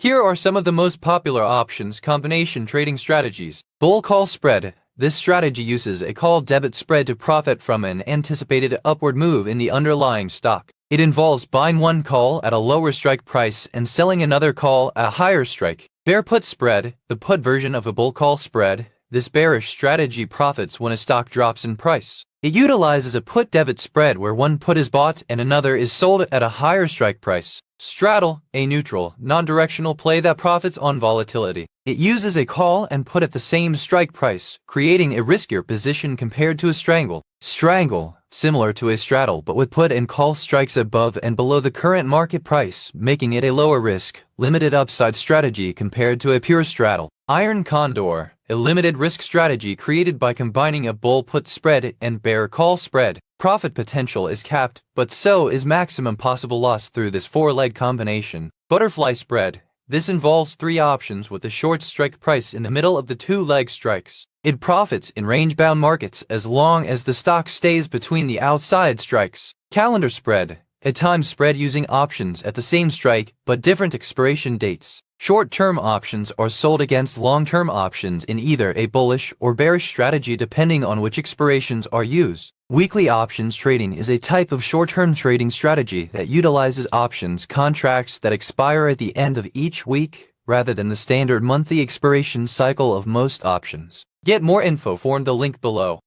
Here are some of the most popular options combination trading strategies. Bull call spread. This strategy uses a call debit spread to profit from an anticipated upward move in the underlying stock. It involves buying one call at a lower strike price and selling another call at a higher strike. Bear put spread, the put version of a bull call spread. This bearish strategy profits when a stock drops in price. It utilizes a put debit spread where one put is bought and another is sold at a higher strike price. Straddle, a neutral, non-directional play that profits on volatility. It uses a call and put at the same strike price, creating a riskier position compared to a strangle. Strangle, similar to a straddle but with put and call strikes above and below the current market price, making it a lower risk, limited upside strategy compared to a pure straddle. Iron Condor, a limited risk strategy created by combining a bull put spread and bear call spread. Profit potential is capped, but so is maximum possible loss through this four-leg combination. Butterfly spread. This involves three options with a short strike price in the middle of the two-leg strikes. It profits in range-bound markets as long as the stock stays between the outside strikes. Calendar spread. A time spread using options at the same strike but different expiration dates. Short-term options are sold against long-term options in either a bullish or bearish strategy depending on which expirations are used. Weekly options trading is a type of short-term trading strategy that utilizes options contracts that expire at the end of each week rather than the standard monthly expiration cycle of most options. Get more info from the link below.